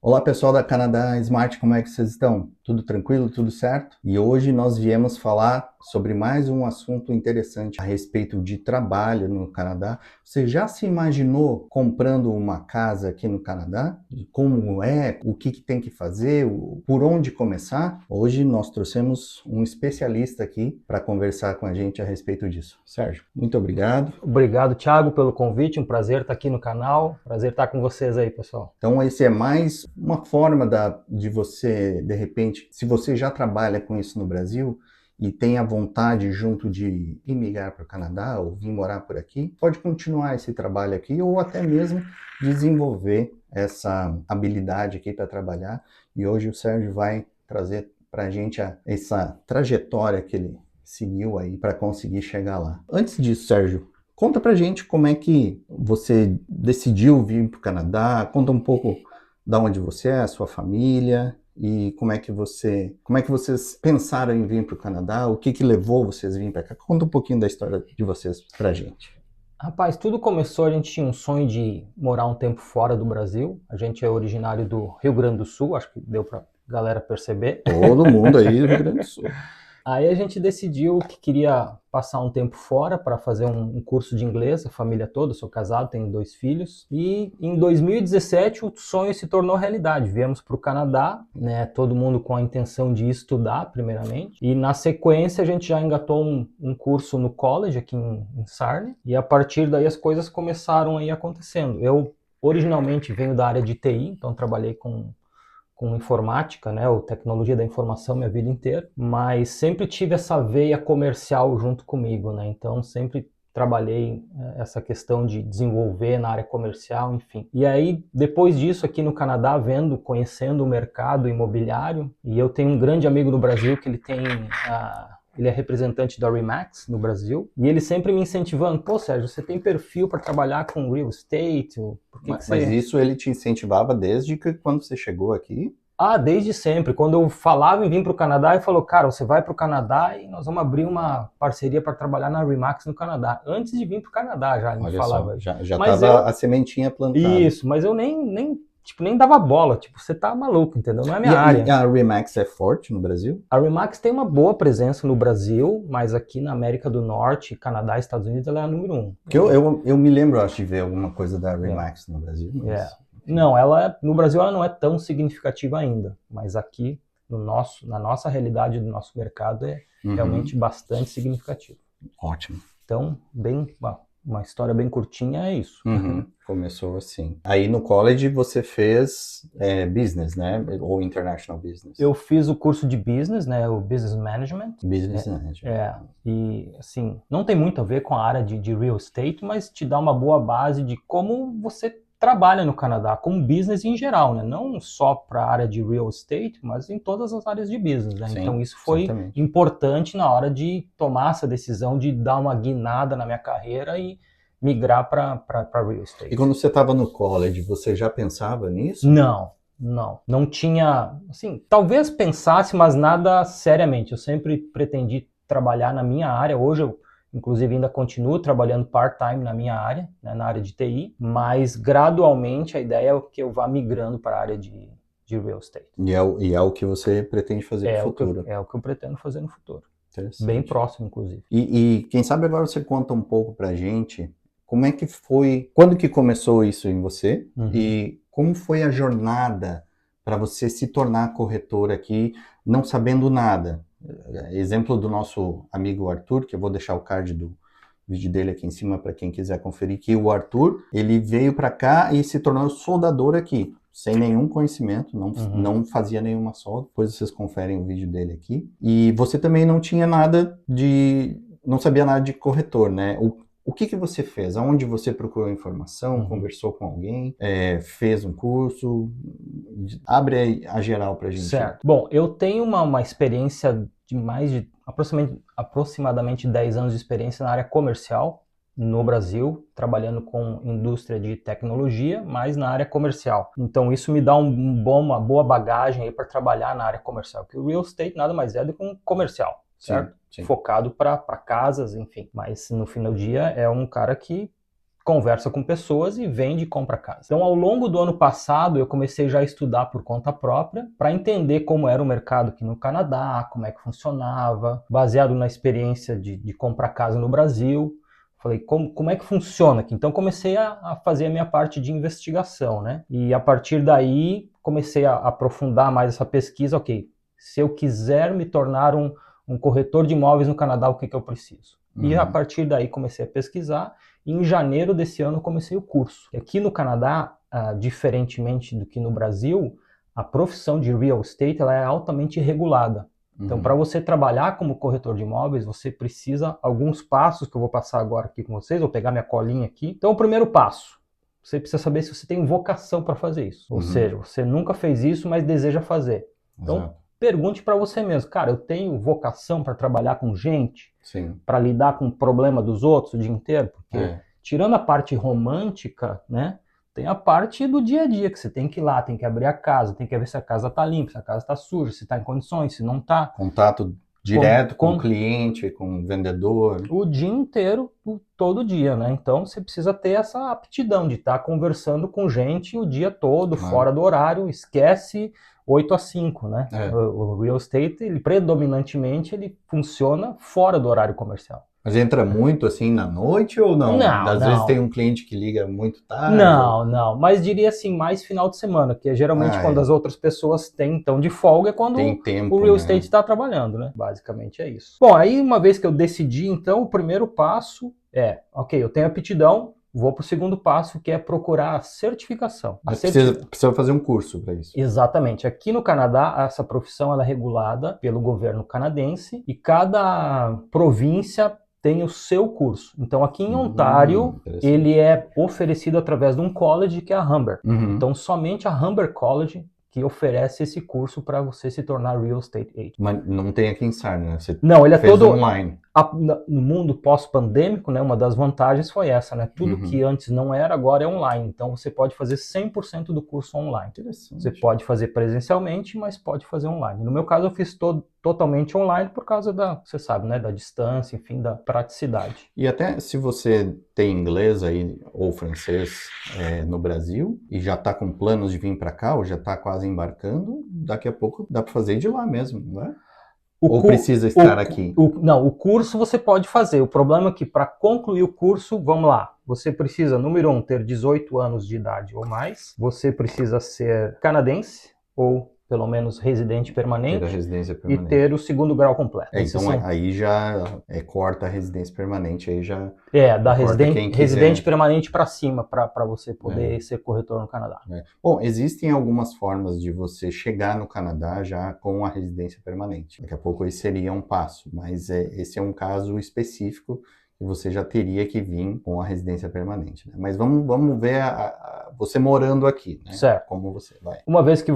Olá pessoal da Canadá Smart, como é que vocês estão? Tudo tranquilo, tudo certo? E hoje nós viemos falar sobre mais um assunto interessante a respeito de trabalho no Canadá. Você já se imaginou comprando uma casa aqui no Canadá? Como é? O que tem que fazer? Por onde começar? Hoje nós trouxemos um especialista aqui para conversar com a gente a respeito disso. Sérgio, muito obrigado. Obrigado, Thiago, pelo convite. Um prazer estar aqui no canal. Prazer estar com vocês aí, pessoal. Então, esse é mais uma forma de você, de repente, se você já trabalha com isso no Brasil e tem a vontade junto de imigrar para o Canadá ou vir morar por aqui, pode continuar esse trabalho aqui ou até mesmo desenvolver essa habilidade aqui para trabalhar. E hoje o Sérgio vai trazer para a gente essa trajetória que ele seguiu aí para conseguir chegar lá. Antes disso, Sérgio, conta pra gente como é que você decidiu vir para o Canadá, conta um pouco da onde você é, a sua família e como é que vocês pensaram em vir para o Canadá, o que levou vocês a vir para cá. Conta um pouquinho da história de vocês pra gente. Rapaz, tudo começou, a gente tinha um sonho de morar um tempo fora do Brasil. A gente é originário do Rio Grande do Sul, acho que deu pra galera perceber. Todo mundo aí do Rio Grande do Sul. Aí a gente decidiu que queria passar um tempo fora para fazer um curso de inglês, a família toda, sou casado, tenho 2 filhos. E em 2017 o sonho se tornou realidade. Viemos para o Canadá, né, todo mundo com a intenção de estudar primeiramente. E na sequência a gente já engatou um curso no college aqui em Sarnia. E a partir daí as coisas começaram a ir acontecendo. Eu originalmente venho da área de TI, então trabalhei com informática, né, ou tecnologia da informação minha vida inteira, mas sempre tive essa veia comercial junto comigo, né, então sempre trabalhei essa questão de desenvolver na área comercial, enfim. E aí, depois disso, aqui no Canadá, conhecendo o mercado imobiliário, e eu tenho um grande amigo no Brasil que ele é representante da RE/MAX no Brasil, e ele sempre me incentivando, pô Sérgio, você tem perfil para trabalhar com real estate? Mas isso ele te incentivava desde que quando você chegou aqui? Desde sempre. Quando eu falava em vir para o Canadá, ele falou, cara, você vai para o Canadá e nós vamos abrir uma parceria para trabalhar na RE/MAX no Canadá. Antes de vir para o Canadá já, ele me falava. Já estava a sementinha plantada. Isso, mas eu nem dava bola, você tá maluco, entendeu? Não é minha área. E a RE/MAX é forte no Brasil? A RE/MAX tem uma boa presença no Brasil, mas aqui na América do Norte, Canadá e Estados Unidos, ela é a número 1. Porque eu me lembro, acho, de ver alguma coisa da RE/MAX no Brasil. Mas... Não, no Brasil ela não é tão significativa ainda, mas aqui na nossa realidade do nosso mercado é realmente bastante significativo. Ótimo. Então, uma história bem curtinha é isso. Começou assim. Aí no college você fez business, né? Ou international business? Eu fiz o curso de business, né? O business management. Business management. E assim, não tem muito a ver com a área de real estate, mas te dá uma boa base de como você trabalha no Canadá, com business em geral, né? Não só para a área de real estate, mas em todas as áreas de business, né? Sim, então isso foi importante na hora de tomar essa decisão de dar uma guinada na minha carreira e migrar para real estate. E quando você estava no college, você já pensava nisso? Não tinha, assim, talvez pensasse, mas nada seriamente. Eu sempre pretendi trabalhar na minha área. Hoje eu inclusive ainda continuo trabalhando part-time na minha área, né, na área de TI, mas gradualmente a ideia é que eu vá migrando para a área de real estate. E é o que você pretende fazer no futuro? É o que eu pretendo fazer no futuro. Interessante. Bem próximo, inclusive. E quem sabe agora você conta um pouco pra gente como é que foi, quando que começou isso em você e como foi a jornada para você se tornar corretor aqui, não sabendo nada. Exemplo do nosso amigo Arthur, que eu vou deixar o card do vídeo dele aqui em cima para quem quiser conferir, que o Arthur, ele veio para cá e se tornou soldador aqui, sem nenhum conhecimento, não fazia nenhuma solda. Depois vocês conferem o vídeo dele aqui. E você também não tinha não sabia nada de corretor, né? O que você fez? Aonde você procurou informação? Conversou com alguém? Fez um curso? Abre a geral pra gente. Certo. Bom, eu tenho uma experiência de aproximadamente 10 anos de experiência na área comercial no Brasil, trabalhando com indústria de tecnologia, mas na área comercial. Então isso me dá uma boa bagagem aí para trabalhar na área comercial, porque o real estate nada mais é do que um comercial. certo? Sim. Focado para casas, enfim. Mas no fim do dia é um cara que conversa com pessoas e vende e compra casa. Então, ao longo do ano passado, eu comecei já a estudar por conta própria para entender como era o mercado aqui no Canadá, como é que funcionava, baseado na experiência de comprar casa no Brasil. Falei, como é que funciona aqui? Então, comecei a fazer a minha parte de investigação, né? E a partir daí, comecei a aprofundar mais essa pesquisa. Ok, se eu quiser me tornar um corretor de imóveis no Canadá, o que eu preciso? E a partir daí, comecei a pesquisar. E em janeiro desse ano, eu comecei o curso. Aqui no Canadá, diferentemente do que no Brasil, a profissão de real estate ela é altamente regulada. Então, para você trabalhar como corretor de imóveis, você precisa alguns passos que eu vou passar agora aqui com vocês. Vou pegar minha colinha aqui. Então, o primeiro passo, você precisa saber se você tem vocação para fazer isso. Ou seja, você nunca fez isso, mas deseja fazer. Então, pergunte para você mesmo. Cara, eu tenho vocação para trabalhar com gente? Para lidar com o problema dos outros o dia inteiro? Porque, tirando a parte romântica, né? Tem a parte do dia a dia, que você tem que ir lá, tem que abrir a casa, tem que ver se a casa está limpa, se a casa está suja, se está em condições, se não está. Contato direto com o cliente, com o vendedor. O dia inteiro, todo dia, né? Então você precisa ter essa aptidão de estar conversando com gente o dia todo, fora do horário, esquece 8 a 5, né? O real estate, ele predominantemente, ele funciona fora do horário comercial. Mas entra muito assim na noite ou não? Às vezes tem um cliente que liga muito tarde. Não. Mas diria assim, mais final de semana, que é geralmente quando as outras pessoas estão de folga, é quando tem tempo, o real estate está trabalhando, né? Basicamente é isso. Bom, aí uma vez que eu decidi, então, o primeiro passo ok, eu tenho aptidão, vou para o segundo passo, que é procurar a certificação. Precisa fazer um curso para isso. Exatamente. Aqui no Canadá, essa profissão ela é regulada pelo governo canadense e cada província tem o seu curso. Então, aqui em Ontário, ele é oferecido através de um college que é a Humber. Então, somente a Humber College que oferece esse curso para você se tornar real estate agent. Mas não tem aqui em Sarnia, né? Não, ele é todo online. No mundo pós-pandêmico, né, uma das vantagens foi essa, né? Tudo que antes não era, agora é online. Então, você pode fazer 100% do curso online. Interessante. Você pode fazer presencialmente, mas pode fazer online. No meu caso, eu fiz totalmente online por causa você sabe, né, da distância, enfim, da praticidade. E até se você tem inglês aí, ou francês no Brasil, e já está com planos de vir para cá, ou já está quase embarcando, daqui a pouco dá para fazer de lá mesmo, não é? Ou precisa estar aqui? Não, o curso você pode fazer. O problema é que para concluir o curso, vamos lá, você precisa, número 1, ter 18 anos de idade ou mais, você precisa ser canadense ou pelo menos residente permanente, ter a residência permanente e ter o segundo grau completo. Então aí já corta a residência permanente, aí já da residente permanente para cima, para você poder ser corretor no Canadá. Bom, existem algumas formas de você chegar no Canadá já com a residência permanente. Daqui a pouco esse seria um passo, mas esse é um caso específico que você já teria que vir com a residência permanente, né? Mas vamos ver você morando aqui, né? Certo. Como você vai. Uma vez que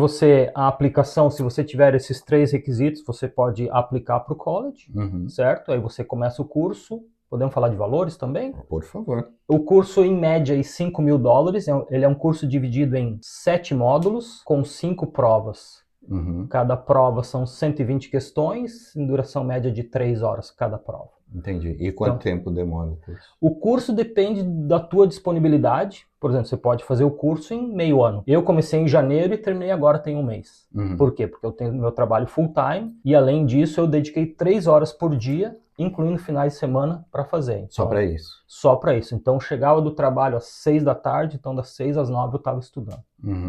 a aplicação, se você tiver esses 3 requisitos, você pode aplicar para o college, certo? Aí você começa o curso. Podemos falar de valores também? Por favor. O curso, em média, é $5.000. Ele é um curso dividido em 7 módulos, com 5 provas. Cada prova são 120 questões, em duração média de 3 horas cada prova. Entendi. E quanto tempo demora o curso? O curso depende da tua disponibilidade. Por exemplo, você pode fazer o curso em meio ano. Eu comecei em janeiro e terminei agora tem um mês. Por quê? Porque eu tenho meu trabalho full time e, além disso, eu dediquei 3 horas por dia, incluindo finais de semana, para fazer. Então, só para isso? Só para isso. Então, chegava do trabalho às 6 da tarde, então das 6 às 9 eu estava estudando.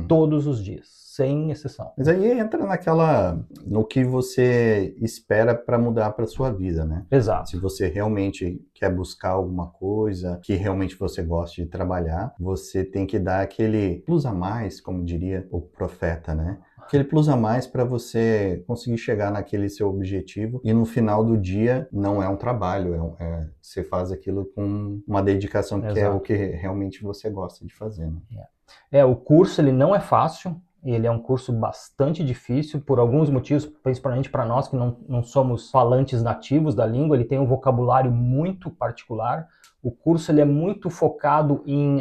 Todos os dias, sem exceção. Mas aí entra no que você espera para mudar para sua vida, né? Exato. Se você realmente quer buscar alguma coisa que realmente você gosta de trabalhar, você tem que dar aquele plus a mais, como diria o profeta, né? Aquele plus a mais para você conseguir chegar naquele seu objetivo e no final do dia não é um trabalho, você faz aquilo com uma dedicação, que é o que realmente você gosta de fazer, né? O curso ele não é fácil, ele é um curso bastante difícil por alguns motivos, principalmente para nós que não somos falantes nativos da língua. Ele tem um vocabulário muito particular. O curso ele é muito focado em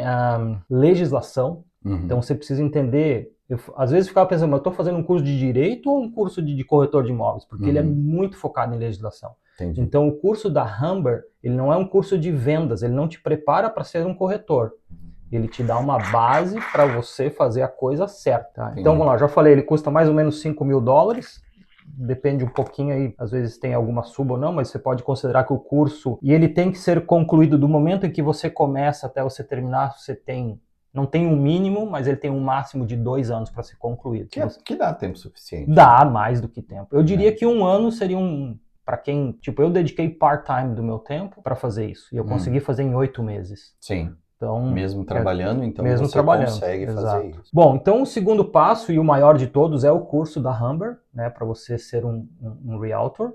legislação, então você precisa entender. Eu, às vezes, ficava pensando, eu estou fazendo um curso de direito ou um curso de corretor de imóveis? Porque ele é muito focado em legislação. Entendi. Então, o curso da Humber, ele não é um curso de vendas, ele não te prepara para ser um corretor. Ele te dá uma base para você fazer a coisa certa. Entendi. Então, vamos lá, já falei, ele custa mais ou menos $5.000. Depende um pouquinho aí, às vezes tem alguma suba ou não, mas você pode considerar que o curso, e ele tem que ser concluído do momento em que você começa até você terminar, não tem um mínimo, mas ele tem um máximo de 2 anos para ser concluído. Que dá tempo suficiente. Dá mais do que tempo. Eu diria que 1 ano seria para quem, tipo, eu dediquei part-time do meu tempo para fazer isso, e eu consegui fazer em 8 meses. Sim. Então, Mesmo trabalhando, então mesmo você trabalhando, consegue exato. fazer isso. Bom, então o segundo passo e o maior de todos é o curso da Humber, né, para você ser um realtor.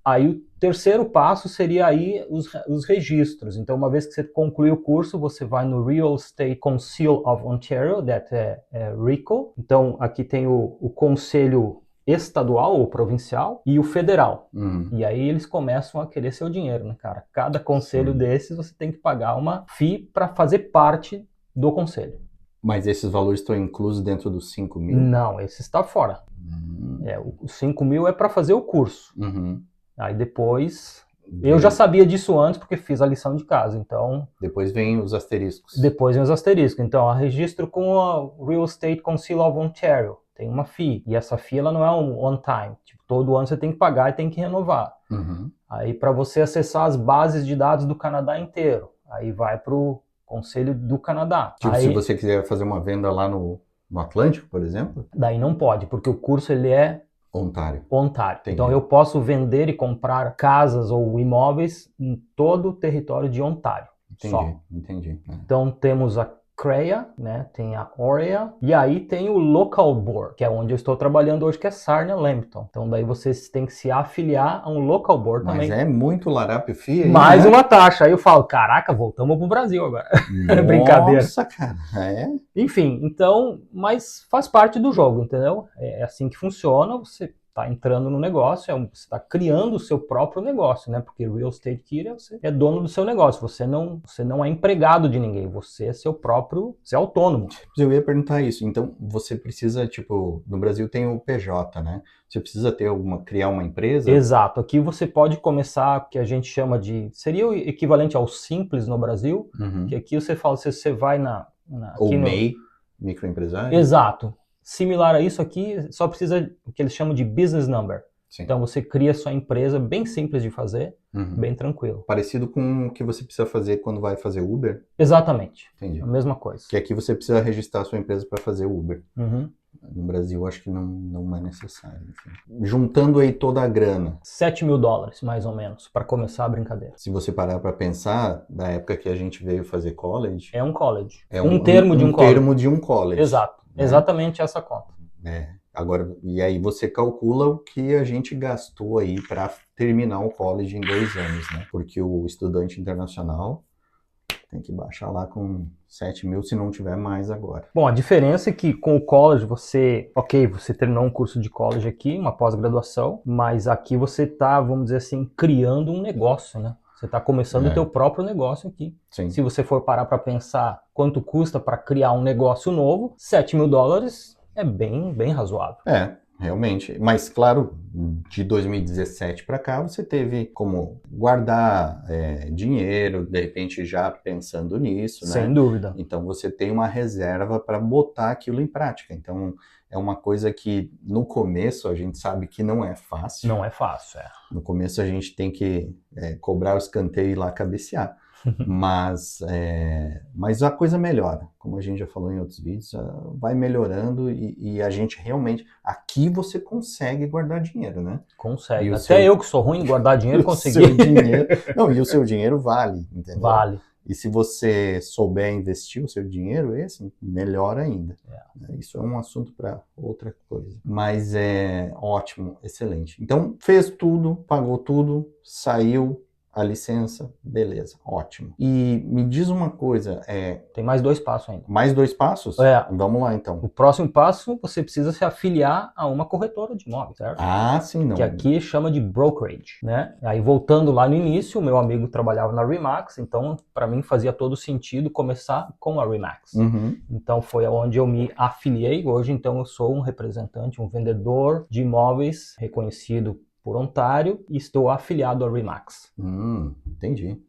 Aí o terceiro passo seria aí os registros. Então, uma vez que você concluir o curso, você vai no Real Estate Council of Ontario, that é RECO. Então, aqui tem o conselho estadual ou provincial e o federal. E aí eles começam a querer seu dinheiro, né, cara? Cada conselho desses você tem que pagar uma fee para fazer parte do conselho. Mas esses valores estão inclusos dentro dos 5 mil? Não, esse está fora. Os 5 mil é para fazer o curso. Aí depois... Eu já sabia disso antes porque fiz a lição de casa, então... Depois vem os asteriscos. Depois vem os asteriscos. Então, registro com a Real Estate Council of Ontario. Tem uma fee. E essa fee ela não é um on time. Tipo, todo ano você tem que pagar e tem que renovar. Aí para você acessar as bases de dados do Canadá inteiro. Aí vai para o Conselho do Canadá. Tipo, aí, se você quiser fazer uma venda lá no Atlântico, por exemplo? Daí não pode, porque o curso ele é Ontário. Entendi. Então eu posso vender e comprar casas ou imóveis em todo o território de Ontário. Entendi. Então temos a CREA, né? Tem a OREA, e aí tem o Local Board, que é onde eu estou trabalhando hoje, que é Sarnia-Lambton. Então daí vocês têm que se afiliar a um Local Board também. Mas é muito larápio fio aí, Mais uma taxa. Aí eu falo, caraca, voltamos pro Brasil agora. Brincadeira. Nossa, cara. Enfim, então, mas faz parte do jogo, entendeu? É assim que funciona, você está entrando no negócio, você está criando o seu próprio negócio, né? Porque Real Estate Key, você é dono do seu negócio, você não é empregado de ninguém, você é seu próprio, você é autônomo. Eu ia perguntar isso, então você precisa, tipo, no Brasil tem o PJ, né? Você precisa criar uma empresa? Exato, aqui você pode começar o que a gente chama seria o equivalente ao Simples no Brasil, que aqui você fala, você vai ou MEI, microempresário? Exato. Similar a isso aqui, só precisa o que eles chamam de business number. Sim. Então você cria sua empresa, bem simples de fazer, bem tranquilo. Parecido com o que você precisa fazer quando vai fazer Uber? Exatamente. Entendi. A mesma coisa. Que aqui você precisa registrar sua empresa para fazer Uber. No Brasil acho que não é necessário. Enfim. Juntando aí toda a grana. $7.000, mais ou menos, para começar a brincadeira. Se você parar para pensar, da época que a gente veio fazer college... É um college. É um termo de um college. termo de um college. Exato. Né? Exatamente essa conta. Agora, e aí você calcula o que a gente gastou aí para terminar o college em 2 anos, né? Porque o estudante internacional tem que baixar lá com 7 mil, se não tiver mais agora. Bom, a diferença é que com o college você terminou um curso de college aqui, uma pós-graduação, mas aqui você está, vamos dizer assim, criando um negócio, né? Você está começando o teu próprio negócio aqui. Sim. Se você for parar para pensar quanto custa para criar um negócio novo, $7.000 é bem razoável. Realmente. Mas, claro, de 2017 para cá, você teve como guardar dinheiro, de repente já pensando nisso, né? Sem dúvida. Então, você tem uma reserva para botar aquilo em prática. Então, é uma coisa que, no começo, a gente sabe que não é fácil. Não é fácil, No começo, a gente tem que cobrar o escanteio e ir lá cabecear. Mas a coisa melhora, como a gente já falou em outros vídeos, vai melhorando e a gente realmente, aqui você consegue guardar dinheiro, né? Consegue, até eu que sou ruim em guardar dinheiro consegui. E o seu dinheiro vale, entendeu? Vale. E se você souber investir o seu dinheiro, melhor ainda. Isso é um assunto para outra coisa. Mas é ótimo, excelente. Então, fez tudo, pagou tudo, saiu a licença, beleza, ótimo. E me diz uma coisa, Tem mais 2 passos ainda. Mais 2 passos? Vamos lá, então. O próximo passo, você precisa se afiliar a uma corretora de imóveis, certo? Ah, sim, não. Que aqui chama de brokerage, né? Aí, voltando lá no início, o meu amigo trabalhava na RE/MAX, então, para mim, fazia todo sentido começar com a RE/MAX. Então, foi onde eu me afiliei. Hoje, então, eu sou um representante, um vendedor de imóveis reconhecido por Ontário e estou afiliado à RE/MAX. Entendi.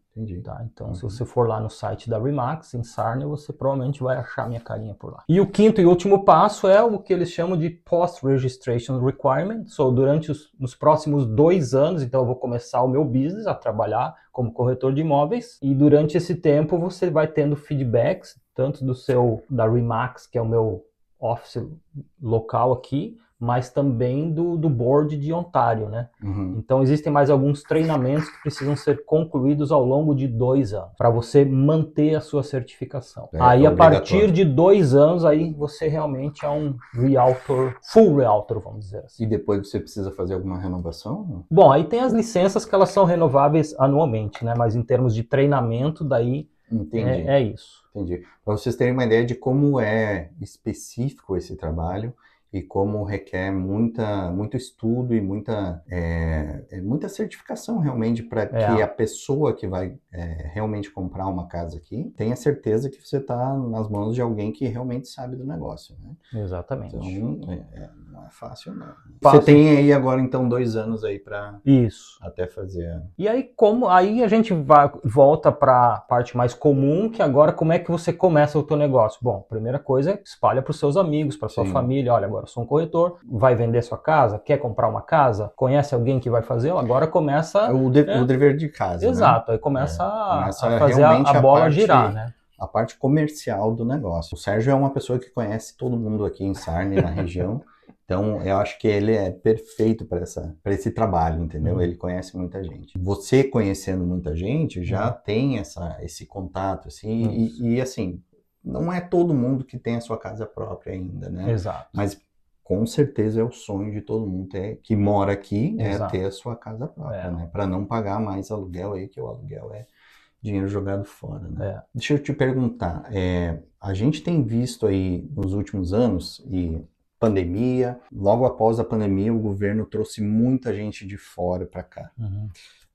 Tá, então, se você for lá no site da RE/MAX, em Sarnia, você provavelmente vai achar minha carinha por lá. E o quinto e último passo é o que eles chamam de Post-Registration Requirement. Durante nos próximos 2 anos, então eu vou começar o meu business, a trabalhar como corretor de imóveis, e durante esse tempo você vai tendo feedbacks, tanto da RE/MAX, que é o meu office local aqui, mas também do board de Ontário, né? Então existem mais alguns treinamentos que precisam ser concluídos ao longo de 2 anos, para você manter a sua certificação. Aí a partir de 2 anos, aí você realmente é um realtor, full realtor, vamos dizer assim. E depois você precisa fazer alguma renovação? Bom, aí tem as licenças que elas são renováveis anualmente, né? Mas em termos de treinamento, daí é isso. Entendi. Para vocês terem uma ideia de como é específico esse trabalho e como requer muito estudo e muita certificação realmente para que a pessoa que vai realmente comprar uma casa aqui tenha certeza que você está nas mãos de alguém que realmente sabe do negócio, né? Exatamente. Então, não é fácil, não. Você tem aí agora, então, 2 anos aí para até fazer. E aí, aí a gente volta para a parte mais comum, que agora como é que você começa o teu negócio? Bom, primeira coisa é espalha para os seus amigos, para sua família. Olha, agora eu sou um corretor, vai vender sua casa, quer comprar uma casa, conhece alguém que vai fazer? Agora começa... O dever de casa, exato, né? Aí começa a fazer realmente a bola girar, né? A parte comercial do negócio. O Sérgio é uma pessoa que conhece todo mundo aqui em Sarnia, na região. Então, eu acho que ele é perfeito para esse trabalho, entendeu? Ele conhece muita gente. Você conhecendo muita gente já tem esse contato, assim, e assim, não é todo mundo que tem a sua casa própria ainda, né? Exato. Mas com certeza é o sonho de todo mundo que mora aqui, ter a sua casa própria, né? Para não pagar mais aluguel aí, que o aluguel é dinheiro jogado fora, né? Deixa eu te perguntar, a gente tem visto aí nos últimos anos, e pandemia, logo após a pandemia o governo trouxe muita gente de fora para cá.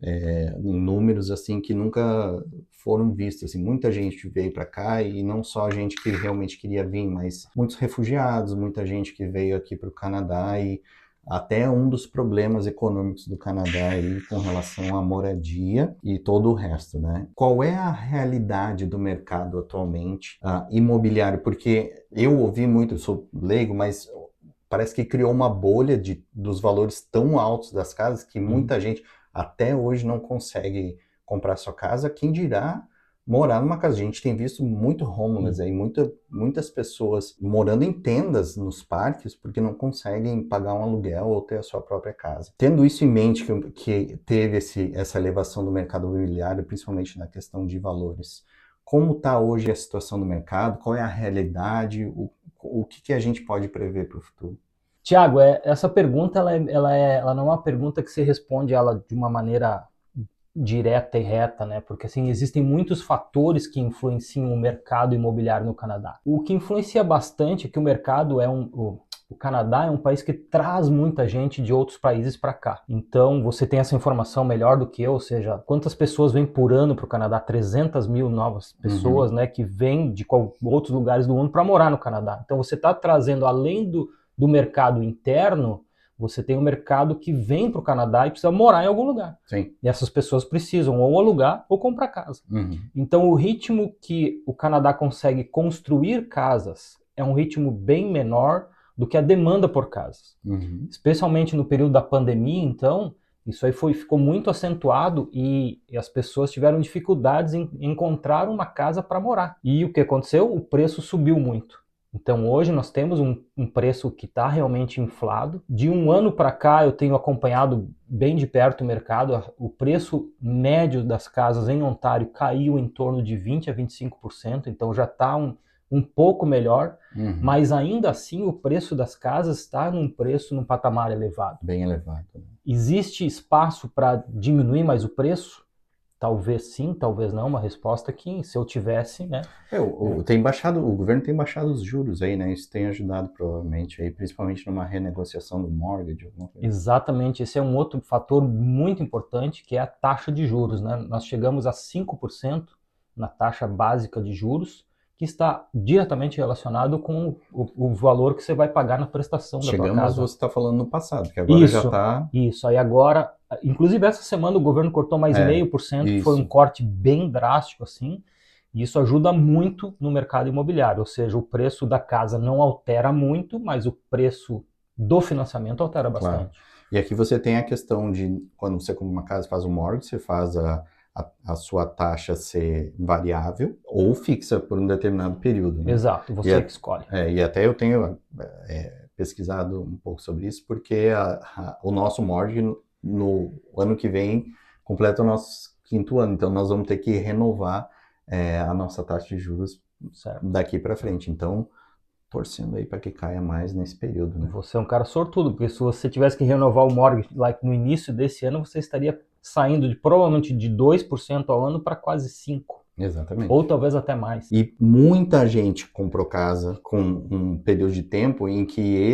Em números assim que nunca foram vistos, assim, muita gente veio para cá e não só gente que realmente queria vir, mas muitos refugiados, muita gente que veio aqui para o Canadá e até um dos problemas econômicos do Canadá aí com relação à moradia e todo o resto, né? Qual é a realidade do mercado atualmente imobiliário? Porque eu ouvi muito, eu sou leigo, mas parece que criou uma bolha dos valores tão altos das casas que muita gente até hoje não consegue comprar sua casa, quem dirá morar numa casa. A gente tem visto muito homeless aí, muitas pessoas morando em tendas nos parques porque não conseguem pagar um aluguel ou ter a sua própria casa. Tendo isso em mente, que teve essa elevação do mercado imobiliário, principalmente na questão de valores, como está hoje a situação do mercado? Qual é a realidade? O que a gente pode prever para o futuro? Tiago, essa pergunta ela não é uma pergunta que se responde ela de uma maneira direta e reta, né? Porque assim, existem muitos fatores que influenciam o mercado imobiliário no Canadá. O que influencia bastante é que o Canadá é um país que traz muita gente de outros países para cá. Então, você tem essa informação melhor do que eu, ou seja, quantas pessoas vêm por ano para o Canadá? 300 mil novas pessoas, né, que vêm de outros lugares do mundo para morar no Canadá. Então, você está trazendo, além do mercado interno, você tem um mercado que vem para o Canadá e precisa morar em algum lugar. Sim. E essas pessoas precisam ou alugar ou comprar casa. Então, o ritmo que o Canadá consegue construir casas é um ritmo bem menor do que a demanda por casas. Especialmente no período da pandemia, então, isso aí ficou muito acentuado e as pessoas tiveram dificuldades em encontrar uma casa para morar. E o que aconteceu? O preço subiu muito. Então hoje nós temos um preço que está realmente inflado. De um ano para cá eu tenho acompanhado bem de perto o mercado. O preço médio das casas em Ontário caiu em torno de 20% a 25%, então já está um pouco melhor, mas ainda assim o preço das casas está num patamar elevado. Bem elevado. Existe espaço para diminuir mais o preço? Talvez sim, talvez não, uma resposta que se eu tivesse, né? O governo tem baixado os juros aí, né? Isso tem ajudado provavelmente aí, principalmente numa renegociação do mortgage. Exatamente, esse é um outro fator muito importante, que é a taxa de juros, né? Nós chegamos a 5% na taxa básica de juros, que está diretamente relacionado com o valor que você vai pagar na prestação da tua Chegamos, casa. você está falando no passado, que agora já está... Isso, aí agora, inclusive essa semana o governo cortou mais 0,5%, que foi um corte bem drástico assim, e isso ajuda muito no mercado imobiliário, ou seja, o preço da casa não altera muito, mas o preço do financiamento altera bastante. Claro. E aqui você tem a questão de, quando você compra uma casa, faz o mortgage, você faz a sua taxa ser variável ou fixa por um determinado período. Né? Exato, você que escolhe. E até eu tenho pesquisado um pouco sobre isso, porque o nosso mortgage no ano que vem completa o nosso 5º ano, então nós vamos ter que renovar a nossa taxa de juros daqui para frente. Então, torcendo aí para que caia mais nesse período. Né? Você é um cara sortudo, porque se você tivesse que renovar o mortgage no início desse ano, você estaria saindo provavelmente de 2% ao ano para quase 5%. Exatamente. Ou talvez até mais. E muita gente comprou casa com um período de tempo em que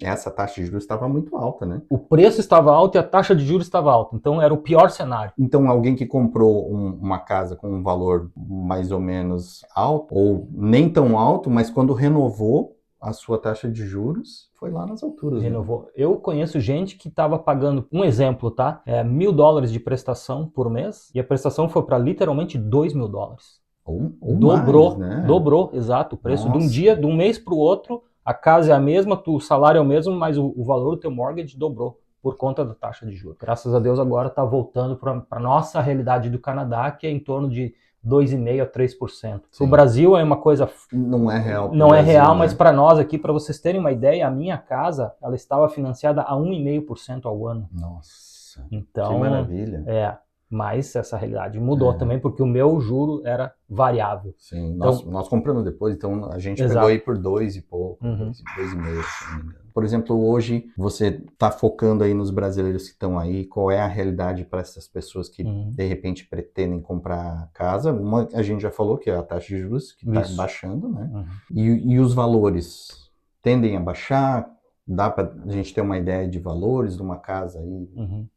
essa taxa de juros estava muito alta, né? O preço estava alto e a taxa de juros estava alta. Então era o pior cenário. Então alguém que comprou uma casa com um valor mais ou menos alto, ou nem tão alto, mas quando renovou a sua taxa de juros, foi lá nas alturas. Renovou. Né? Eu conheço gente que estava pagando, um exemplo, tá? $1.000 de prestação por mês e a prestação foi para literalmente $2.000. Ou dobrou, mais, né? Dobrou, exato. O preço de um mês para o outro, a casa é a mesma, o salário é o mesmo, mas o valor do teu mortgage dobrou por conta da taxa de juros. Graças a Deus agora está voltando para a nossa realidade do Canadá, que é em torno de 2,5% a 3%. O Brasil é uma coisa... Não é real. Não é real, mas para nós aqui, para vocês terem uma ideia, a minha casa, ela estava financiada a 1,5% ao ano. Nossa, então, que maravilha. Mas essa realidade mudou também, porque o meu juro era variável. Sim, então, nós compramos depois, então a gente pegou aí por 2 e pouco, 2,5, se não me engano. Por exemplo, hoje você está focando aí nos brasileiros que estão aí, qual é a realidade para essas pessoas que de repente pretendem comprar casa? A gente já falou que é a taxa de juros que está baixando, né? E os valores tendem a baixar? Dá para a gente ter uma ideia de valores de uma casa aí?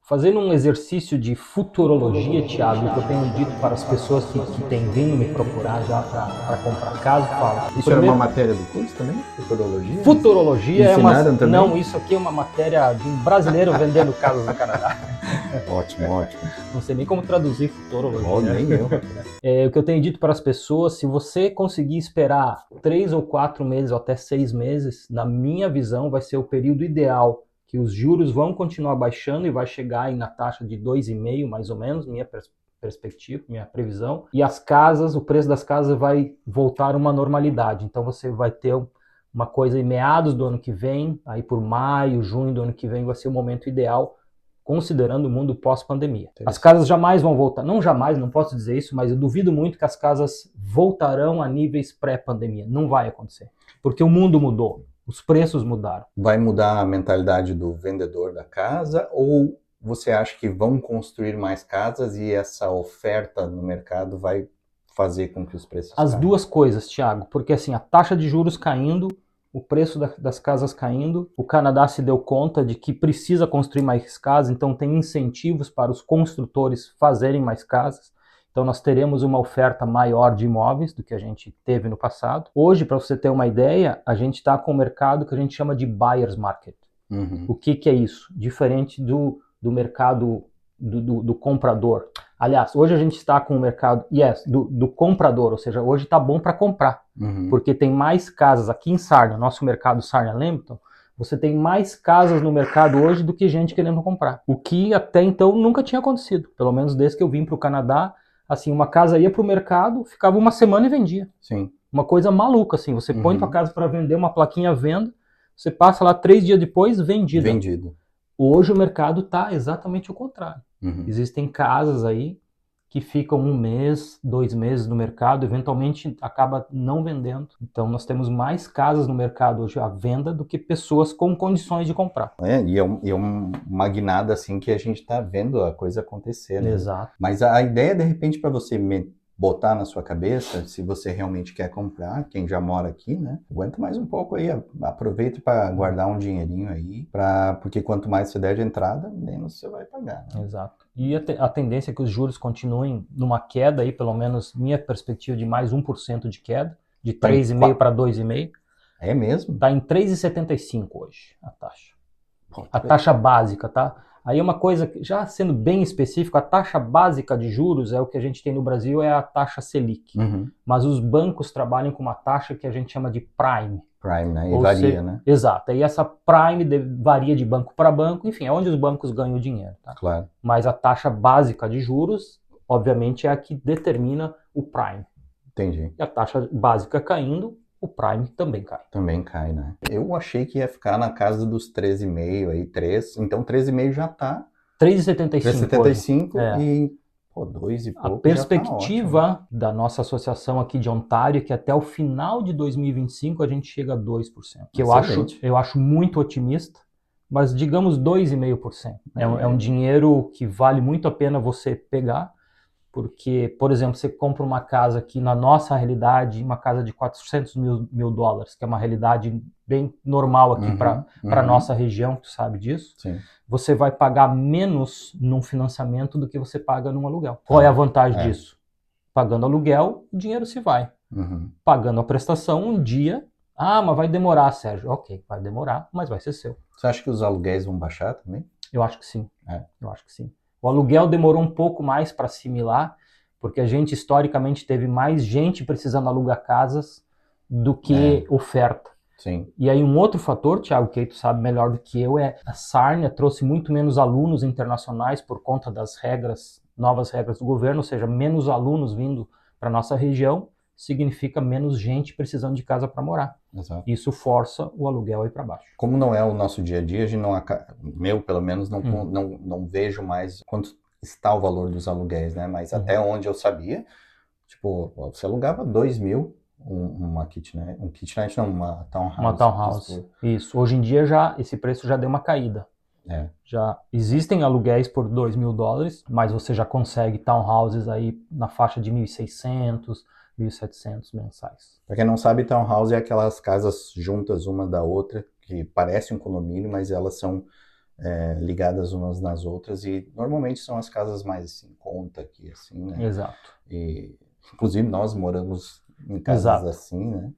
Fazendo um exercício de futurologia, Thiago, que eu tenho dito para as pessoas que têm vindo me procurar já para comprar casa, fala. Isso era uma matéria do curso também? Futurologia? Futurologia também? Não, isso aqui é uma matéria de um brasileiro vendendo casas no Canadá. Ótimo. Não sei nem como traduzir futurologia. Nem eu. O que eu tenho dito para as pessoas, se você conseguir esperar 3 ou 4 meses ou até 6 meses, na minha visão, vai ser o período ideal que os juros vão continuar baixando e vai chegar aí na taxa de 2,5, mais ou menos, minha perspectiva, minha previsão. E as casas, o preço das casas vai voltar a uma normalidade. Então você vai ter uma coisa em meados do ano que vem, aí por maio, junho do ano que vem vai ser o momento ideal, considerando o mundo pós-pandemia. As casas jamais vão voltar, não jamais, não posso dizer isso, mas eu duvido muito que as casas voltarão a níveis pré-pandemia. Não vai acontecer, porque o mundo mudou. Os preços mudaram. Vai mudar a mentalidade do vendedor da casa ou você acha que vão construir mais casas e essa oferta no mercado vai fazer com que os preços As caiam? duas coisas, Thiago, porque assim, a taxa de juros caindo, o preço das casas caindo, o Canadá se deu conta de que precisa construir mais casas, então tem incentivos para os construtores fazerem mais casas. Então nós teremos uma oferta maior de imóveis do que a gente teve no passado. Hoje, para você ter uma ideia, a gente está com um mercado que a gente chama de buyer's market. O que é isso? Diferente do mercado do comprador. Aliás, hoje a gente está com o mercado do comprador, ou seja, hoje está bom para comprar, porque tem mais casas aqui em Sarnia, nosso mercado Sarnia-Lambton, você tem mais casas no mercado hoje do que gente querendo comprar. O que até então nunca tinha acontecido, pelo menos desde que eu vim para o Canadá. Assim, uma casa ia para o mercado, ficava uma semana e vendia. Sim. Uma coisa maluca, assim. Você põe tua casa para vender, uma plaquinha venda, você passa lá 3 dias depois, vendido. Hoje o mercado está exatamente o contrário. Existem casas aí que ficam 1 mês, 2 meses no mercado, eventualmente acaba não vendendo. Então nós temos mais casas no mercado hoje à venda do que pessoas com condições de comprar. E é uma guinada assim que a gente está vendo a coisa acontecer, né? Exato. Mas a ideia, de repente, para você botar na sua cabeça, se você realmente quer comprar, quem já mora aqui, né? Aguenta mais um pouco aí, aproveita para guardar um dinheirinho aí, porque quanto mais você der de entrada, menos você vai pagar, né? Exato. E a tendência é que os juros continuem numa queda aí, pelo menos minha perspectiva de mais 1% de queda, de 3,5 para 2,5. É mesmo? Está em 3,75 hoje a taxa. Pô, A taxa básica, tá? Aí é uma coisa, já sendo bem específico, a taxa básica de juros é o que a gente tem no Brasil, é a taxa Selic. Uhum. Mas os bancos trabalham com uma taxa que a gente chama de Prime. Prime, né? E varia, né? Exato. E essa Prime varia de banco para banco, enfim, é onde os bancos ganham o dinheiro, tá? Claro. Mas a taxa básica de juros, obviamente, é a que determina o Prime. Entendi. E a taxa básica caindo, o Prime também cai. Também cai, né? Eu achei que ia ficar na casa dos 13,5 aí, 3. Então 13,5 já tá. 3,75 e, pô, 2 e pouco. A perspectiva da nossa associação aqui de Ontário é que até o final de 2025 a gente chega a 2%. Que eu acho muito otimista, mas digamos 2,5%. É um dinheiro que vale muito a pena você pegar. Porque, por exemplo, você compra uma casa aqui na nossa realidade, uma casa de 400 mil dólares, que é uma realidade bem normal aqui para a nossa região, tu sabe disso. Sim. Você vai pagar menos num financiamento do que você paga num aluguel. Qual é a vantagem disso? Pagando aluguel, o dinheiro se vai. Pagando a prestação, um dia... Ah, mas vai demorar, Sérgio. Ok, vai demorar, mas vai ser seu. Você acha que os aluguéis vão baixar também? Eu acho que sim. Eu acho que sim. O aluguel demorou um pouco mais para assimilar, porque a gente historicamente teve mais gente precisando alugar casas do que oferta. Sim. E aí um outro fator, Thiago, que aí tu sabe melhor do que eu, a Sarnia trouxe muito menos alunos internacionais por conta das novas regras do governo, ou seja, menos alunos vindo para nossa região, significa menos gente precisando de casa para morar. Exato. Isso força o aluguel aí para baixo. Como não é o nosso dia a dia, a gente meu, pelo menos, não vejo mais quanto está o valor dos aluguéis, né? Mas até onde eu sabia, tipo, você alugava 2 mil uma kitnet, uma townhouse. Uma townhouse, isso. Hoje em dia esse preço já deu uma caída. Já existem aluguéis por 2 mil dólares, mas você já consegue townhouses aí na faixa de 1.600, 1.700 mensais. Para quem não sabe, townhouse é aquelas casas juntas uma da outra, que parece um condomínio, mas elas são ligadas umas nas outras e normalmente são as casas mais em conta aqui, assim, né? Exato. E, inclusive nós moramos em casas assim, né?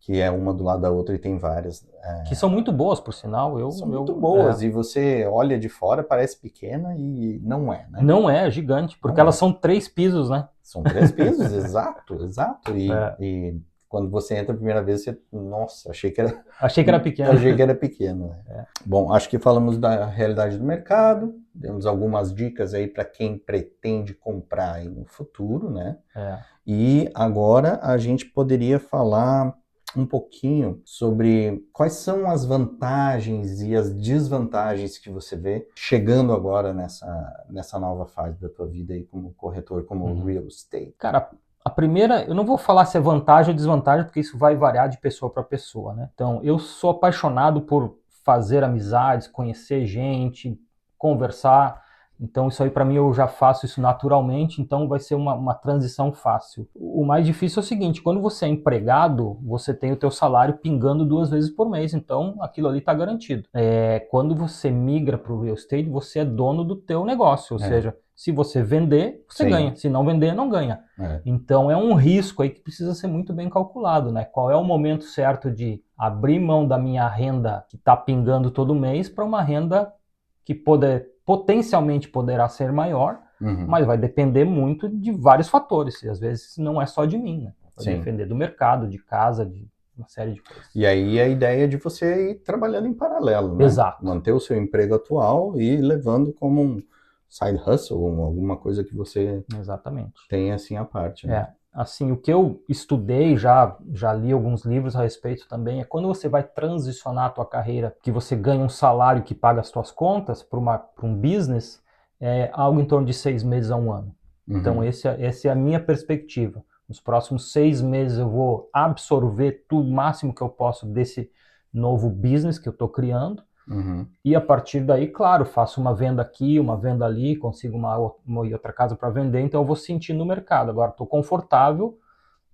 Que é uma do lado da outra e tem várias. Que são muito boas, por sinal. São muito boas e você olha de fora, parece pequena e não é, né? Não é gigante, porque elas são 3 pisos, né? São 3 pisos, exato. E quando você entra a primeira vez, você, nossa, achei que era pequeno. Achei que era pequeno. Né? Bom, acho que falamos da realidade do mercado, demos algumas dicas aí para quem pretende comprar aí no futuro, né? E agora a gente poderia falar um pouquinho sobre quais são as vantagens e as desvantagens que você vê chegando agora nessa nova fase da tua vida aí como corretor, como real estate. Cara, a primeira, eu não vou falar se é vantagem ou desvantagem, porque isso vai variar de pessoa para pessoa, né? Então, eu sou apaixonado por fazer amizades, conhecer gente, conversar. Então, isso aí para mim eu já faço isso naturalmente, então vai ser uma transição fácil. O mais difícil é o seguinte, quando você é empregado, você tem o teu salário pingando 2 vezes por mês, então aquilo ali está garantido. Quando você migra para o real estate, você é dono do teu negócio, ou seja, se você vender, você ganha. Se não vender, não ganha. Então é um risco aí que precisa ser muito bem calculado, né? Qual é o momento certo de abrir mão da minha renda que está pingando todo mês para uma renda que potencialmente poderá ser maior, mas vai depender muito de vários fatores. E às vezes não é só de mim, né? Vai depender do mercado, de casa, de uma série de coisas. E aí a ideia é de você ir trabalhando em paralelo, né? Exato. Manter o seu emprego atual e ir levando como um side hustle, alguma coisa que você tenha assim à parte. Né? Assim, o que eu estudei, já li alguns livros a respeito também, é quando você vai transicionar a tua carreira, que você ganha um salário que paga as tuas contas para um business, é algo em torno de 6 meses a 1 ano. Então, essa é a minha perspectiva. Nos próximos 6 meses eu vou absorver tudo o máximo que eu posso desse novo business que eu estou criando, Uhum. E a partir daí, claro, faço uma venda aqui, uma venda ali, consigo uma outra casa para vender, então eu vou sentindo o mercado. Agora estou confortável,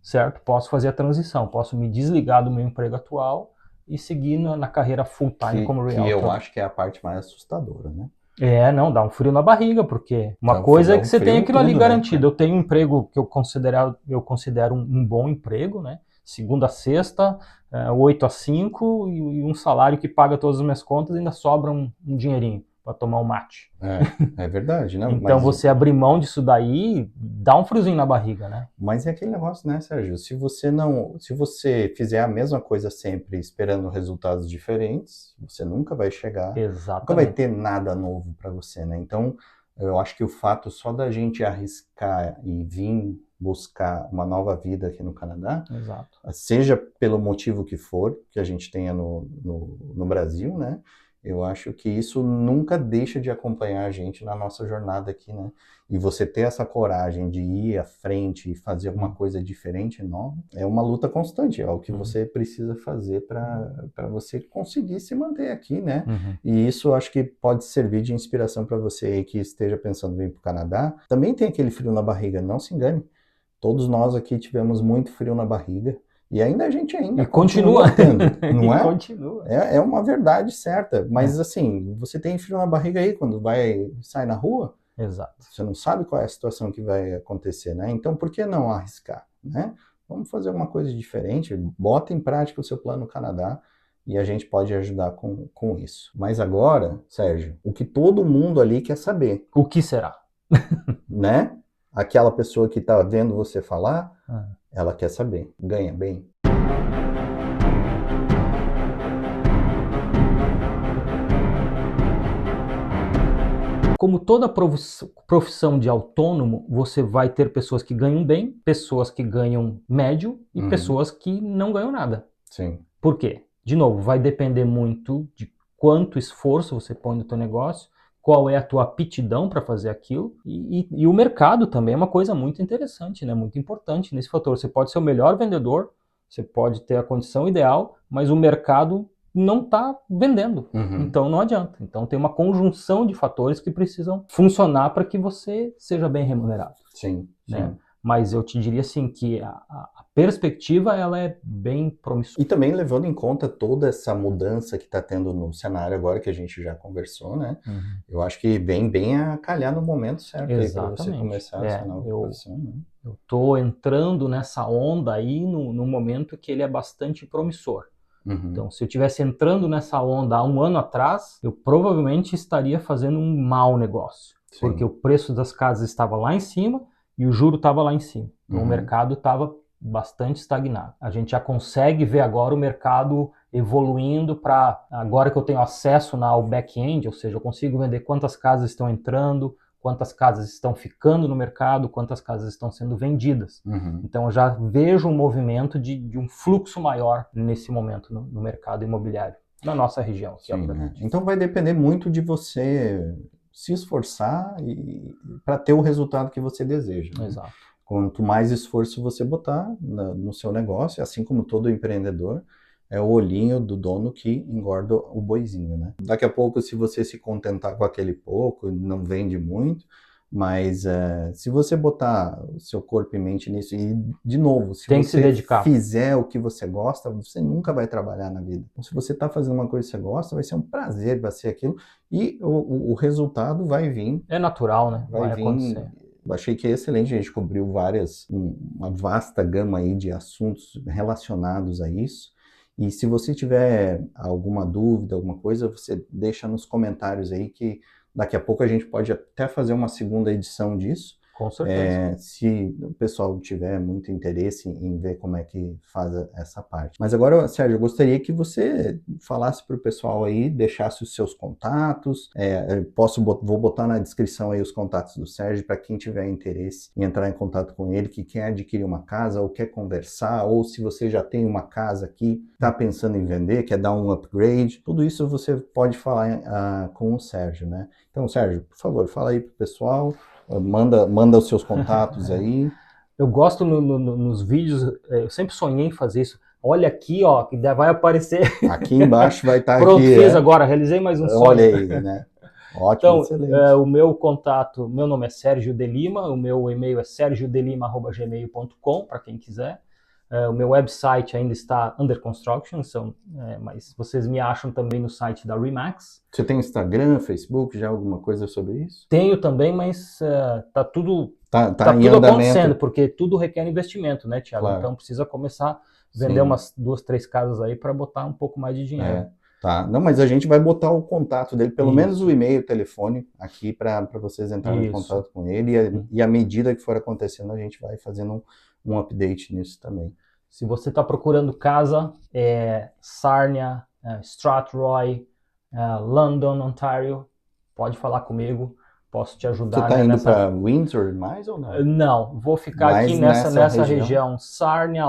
certo? Posso fazer a transição, posso me desligar do meu emprego atual e seguir na carreira full-time como Que eu realtor. acho que é a parte mais assustadora, né? Não, dá um frio na barriga, porque uma Dá um coisa é dá que um você tem frio em aquilo ali tudo, né, garantido. cara? Eu tenho um emprego que eu considero um bom emprego, né? Segunda a sexta, 8 a 5 e um salário que paga todas as minhas contas e ainda sobra um dinheirinho para tomar um mate. É verdade, não, Então você abrir mão disso daí dá um friozinho na barriga, né? mas é aquele negócio, né, Sérgio? Se você fizer a mesma coisa sempre esperando resultados diferentes, você nunca vai chegar, nunca vai Exatamente. ter nada novo para você, né? Então, eu acho que o fato só da gente arriscar e vir buscar uma nova vida aqui no Canadá, Exato. seja pelo motivo que for, que a gente tenha no Brasil, né? Eu acho que isso nunca deixa de acompanhar a gente na nossa jornada aqui, né? E você ter essa coragem de ir à frente e fazer alguma coisa diferente e nova, é uma luta constante, é o que você precisa fazer para você conseguir se manter aqui, né? E isso eu acho que pode servir de inspiração para você aí que esteja pensando em vir para o Canadá. Também tem aquele frio na barriga, não se engane. Todos nós aqui tivemos muito frio na barriga. E ainda a gente E continua tendo, não E é? continua. É uma verdade certa. Mas assim, você tem frio na barriga aí quando sai na rua? Exato. Você não sabe qual é a situação que vai acontecer, né? Então por que não arriscar, né? Vamos fazer uma coisa diferente, bota em prática o seu plano no Canadá e a gente pode ajudar com isso. Mas agora, Sérgio, o que todo mundo ali quer saber, O que será? né? Aquela pessoa que está vendo você falar, ela quer saber, ganha bem? Como toda profissão de autônomo, você vai ter pessoas que ganham bem, pessoas que ganham médio e pessoas que não ganham nada. Sim. Por quê? De novo, vai depender muito de quanto esforço você põe no teu negócio, qual é a tua aptidão para fazer aquilo e o mercado também é uma coisa muito interessante, né? Muito importante nesse fator. Você pode ser o melhor vendedor, você pode ter a condição ideal, mas o mercado não está vendendo. Então não adianta. Então tem uma conjunção de fatores que precisam funcionar para que você seja bem remunerado. Sim, né? sim. Mas eu te diria assim que a perspectiva ela é bem promissora. E também levando em conta toda essa mudança que está tendo no cenário agora que a gente já conversou, né? Eu acho que vem bem a calhar no momento certo aí para você começar essa nova profissão, né? Eu estou entrando nessa onda aí no momento que ele é bastante promissor. Então, se eu estivesse entrando nessa onda há um ano atrás, eu provavelmente estaria fazendo um mau negócio. Sim. Porque o preço das casas estava lá em cima e o juro estava lá em cima. Então, o mercado estava bastante estagnado. A gente já consegue ver agora o mercado evoluindo para, agora que eu tenho acesso ao back-end, ou seja, eu consigo vender quantas casas estão entrando, quantas casas estão ficando no mercado, quantas casas estão sendo vendidas. Então eu já vejo um movimento de um fluxo maior nesse momento no mercado imobiliário, na nossa região. Sim, então vai depender muito de você se esforçar para ter o resultado que você deseja. Né? Exato. Quanto mais esforço você botar no seu negócio, assim como todo empreendedor, é o olhinho do dono que engorda o boizinho, né? Daqui a pouco, se você se contentar com aquele pouco, não vende muito, mas se você botar o seu corpo e mente nisso, e de novo, se você fizer o que você gosta, você nunca vai trabalhar na vida. Então, se você está fazendo uma coisa que você gosta, vai ser um prazer, vai ser aquilo, e o resultado vai vir. É natural, né? Vai vir. Acontecer. Achei que é excelente, a gente cobriu uma vasta gama aí de assuntos relacionados a isso. E se você tiver alguma dúvida, alguma coisa, você deixa nos comentários aí que daqui a pouco a gente pode até fazer uma segunda edição disso. Com certeza. Se o pessoal tiver muito interesse em ver como é que faz essa parte. Mas agora, Sérgio, eu gostaria que você falasse para o pessoal aí, deixasse os seus contatos. Vou botar na descrição aí os contatos do Sérgio para quem tiver interesse em entrar em contato com ele, que quer adquirir uma casa ou quer conversar, ou se você já tem uma casa aqui, está pensando em vender, quer dar um upgrade. Tudo isso você pode falar com o Sérgio, né? Então, Sérgio, por favor, fala aí para o pessoal. Manda os seus contatos aí. Eu gosto nos vídeos, eu sempre sonhei em fazer isso, olha aqui, ó, que vai aparecer. Aqui embaixo vai estar Pronto, aqui. fiz agora, realizei mais um sonho. Olha aí, né? Ótimo, Então, excelente. o meu contato, meu nome é Sérgio de Lima, o meu e-mail é sergiodelima@gmail.com, para quem quiser. O meu website ainda está under construction, mas vocês me acham também no site da Remax. Você tem Instagram, Facebook, já alguma coisa sobre isso? Tenho também, mas tá tudo Tá em tudo andamento. acontecendo, porque tudo requer investimento, né, Thiago? Claro. Então precisa começar a vender umas 2, 3 casas aí para botar um pouco mais de dinheiro. Tá. Não, mas a gente vai botar o contato dele, pelo Isso. menos o e-mail, o telefone, aqui para vocês entrarem em contato com ele. E à medida que for acontecendo, a gente vai fazendo um update nisso também. Se você está procurando casa, Sarnia, Strathroy, London, Ontário, pode falar comigo, posso te ajudar. Você está indo para Windsor mais ou não? Não, vou ficar mais aqui nessa região Sarnia,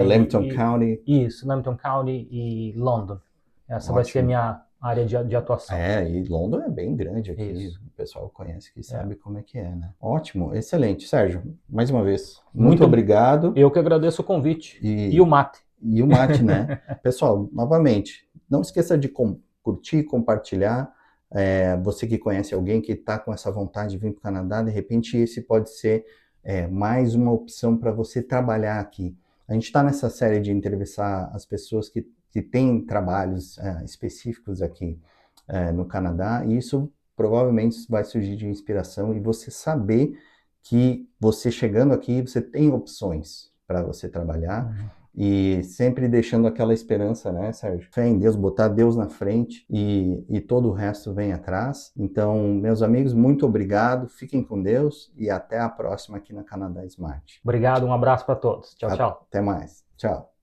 Lambton County. Isso, Lambton County e London. Essa vai ser a minha área de atuação. E London é bem grande aqui. Isso. O pessoal conhece aqui, sabe como é que é, né? Ótimo, excelente. Sérgio, mais uma vez, muito obrigado. Eu que agradeço o convite. E o mate. E o mate, né? Pessoal, novamente, não esqueça de curtir, compartilhar. Você que conhece alguém que está com essa vontade de vir para o Canadá, de repente esse pode ser mais uma opção para você trabalhar aqui. A gente está nessa série de entrevistar as pessoas que têm trabalhos específicos aqui no Canadá, e isso provavelmente vai surgir de inspiração, e você saber que você chegando aqui, você tem opções para você trabalhar, e sempre deixando aquela esperança, né, Sérgio? Fé em Deus, botar Deus na frente e todo o resto vem atrás. Então, meus amigos, muito obrigado, fiquem com Deus e até a próxima aqui na Canadá Smart. Obrigado, um abraço para todos. Tchau, tchau. Até mais. Tchau.